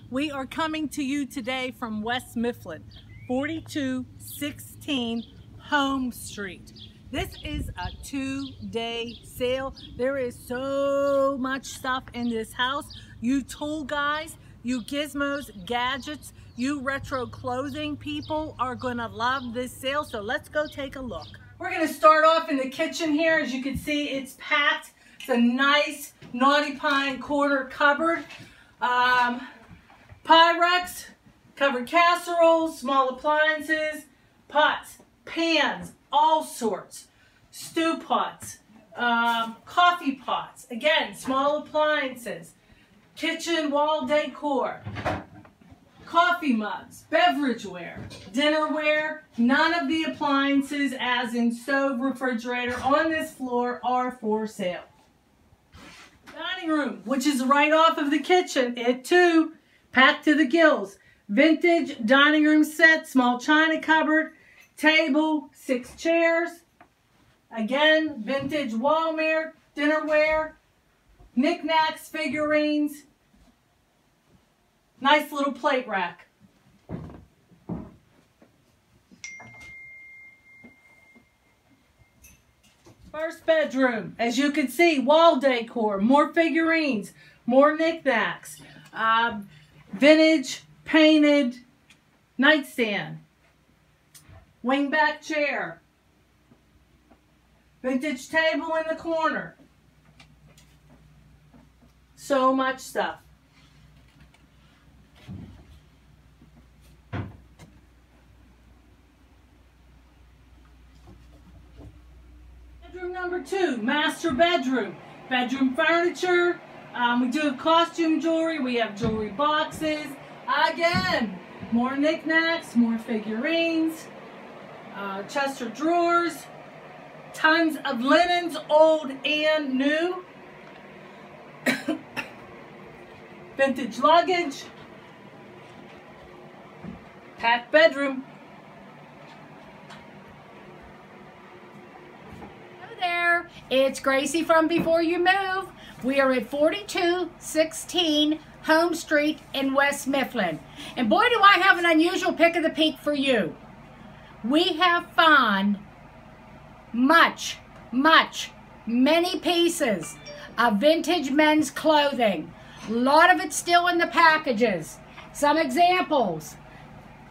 We are coming to you today from West Mifflin, 4216 Home Street. This is a 2-day sale. There is so much stuff in this house. You tool guys, you gizmos, gadgets, you retro clothing people are gonna love this sale. So let's go take a look. We're gonna start off in the kitchen here. As you can see, it's packed. It's a nice Naughty Pine corner cupboard. Pyrex, covered casseroles, small appliances, pots, pans, all sorts, stew pots, coffee pots, again, small appliances, kitchen wall decor, coffee mugs, beverageware, dinnerware. None of the appliances, as in stove, refrigerator, on this floor are for sale. Dining room, which is right off of the kitchen, it too, packed to the gills. Vintage dining room set, small china cupboard, table, 6 chairs. Again, vintage wall mirror, dinnerware, knickknacks, figurines. Nice little plate rack. First bedroom, as you can see, wall decor, more figurines, more knickknacks, vintage painted nightstand, wingback chair, vintage table in the corner. So much stuff. Bedroom number 2, master bedroom. Bedroom furniture. We do have costume jewelry. We have jewelry boxes. Again, more knickknacks, more figurines, chest of drawers, tons of linens, old and new. Vintage luggage. Packed bedroom. There, it's Gracie from Before You Move. We are at 4216 Home Street in West Mifflin. And boy, do I have an unusual pick of the peak for you. We have found many pieces of vintage men's clothing. A lot of it still in the packages. Some examples.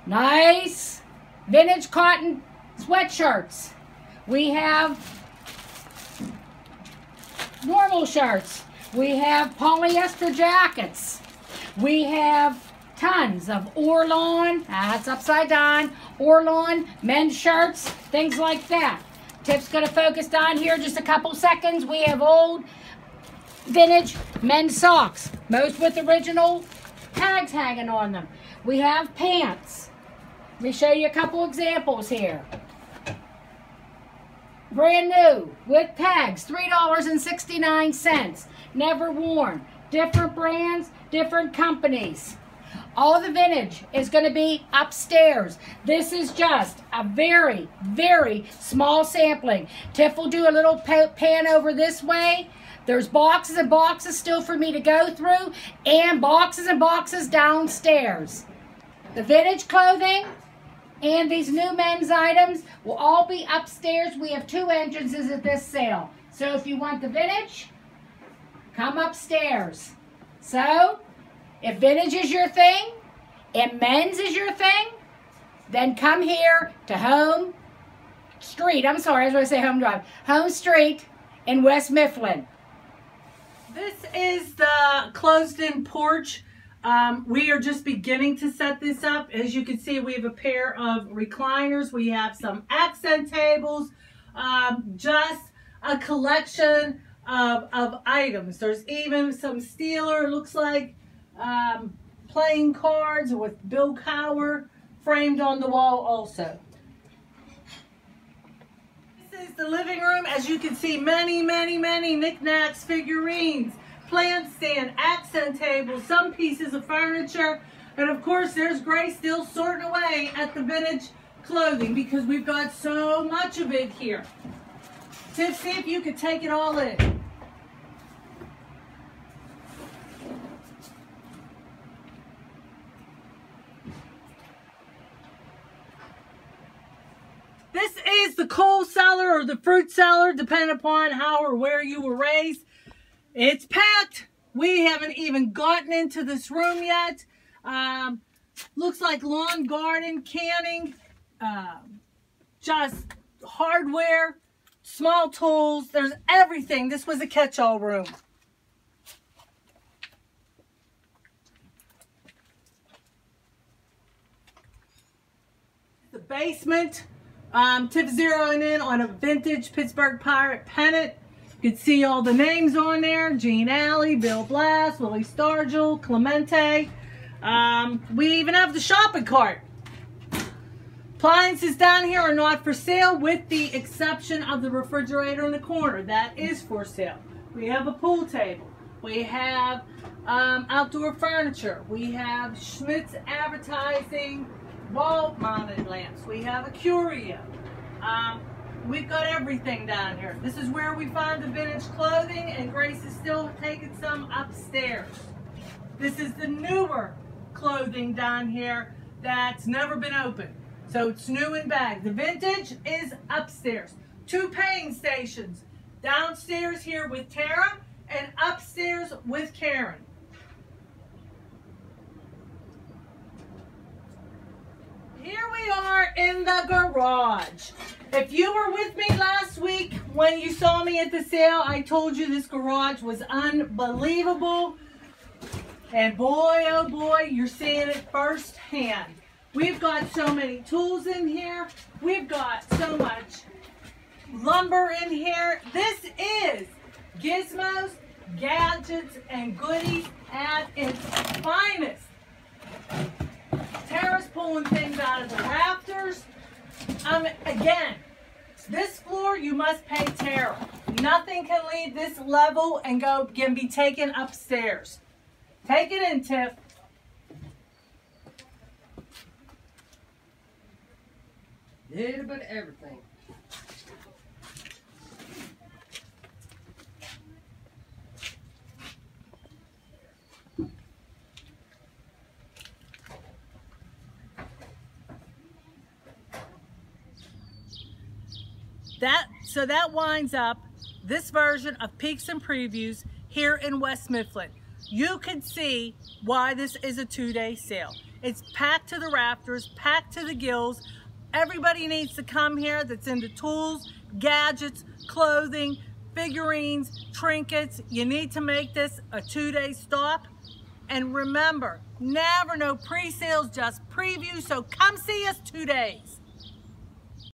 Nice vintage cotton sweatshirts. We have normal shirts. We have polyester jackets. We have tons of Orlon, that's upside down, Orlon men's shirts, things like that. Tip's going to focus down here just a couple seconds. We have old vintage men's socks, most with original tags hanging on them. We have pants. Let me show you a couple examples here. Brand new, with tags, $3.69, never worn. Different brands, different companies. All the vintage is going to be upstairs. This is just a very, very small sampling. Tiff will do a little pan over this way. There's boxes and boxes still for me to go through, and boxes downstairs. The vintage clothing and these new men's items will all be upstairs. We have 2 entrances at this sale. So if you want the vintage, come upstairs. So, if vintage is your thing, and men's is your thing, then come here to Home Street. I'm sorry, I was going to say Home Drive. Home Street in West Mifflin. This is the closed-in porch. We are just beginning to set this up. As you can see, we have a pair of recliners. We have some accent tables, just a collection of items. There's even some Steeler, looks like, playing cards with Bill Cowher framed on the wall also. This is the living room. As you can see, many knickknacks, figurines, plant stand, accent tables, some pieces of furniture, and of course there's Grace still sorting away at the vintage clothing because we've got so much of it here. Tiff, see if you could take it all in. is the coal cellar or the fruit cellar, depending upon how or where you were raised. It's packed. We haven't even gotten into this room yet. Looks like lawn, garden, canning, just hardware, small tools. There's everything. This was a catch-all room. The basement, tip zeroing in on a vintage Pittsburgh Pirate pennant. You can see all the names on there. Gene Alley, Bill Blass, Willie Stargell, Clemente. We even have the shopping cart. Appliances down here are not for sale with the exception of the refrigerator in the corner. That is for sale. We have a pool table. We have outdoor furniture. We have Schmidt's Advertising wall-mounted lamps. We have a curio. We've got everything down here. This is where we find the vintage clothing, and Grace is still taking some upstairs. This is the newer clothing down here that's never been opened. So it's new in bag. The vintage is upstairs. 2 paying stations. Downstairs here with Tara and upstairs with Karen. Here we are in the garage. If you were with me last week when you saw me at the sale, I told you this garage was unbelievable. And boy, oh boy, you're seeing it firsthand. We've got so many tools in here. We've got so much lumber in here. This is gizmos, gadgets, and goodies at its finest. Tara's pulling things out of the rafters. Again, this floor you must pay Tara. Nothing can leave this level and can be taken upstairs. Take it in, Tiff. Little bit of everything. So that winds up this version of Peeks and Previews here in West Mifflin. You can see why this is a 2-day sale. It's packed to the rafters, packed to the gills. Everybody needs to come here that's into tools, gadgets, clothing, figurines, trinkets. You need to make this a 2-day stop. And remember, never no pre-sales, just previews. So come see us 2 days.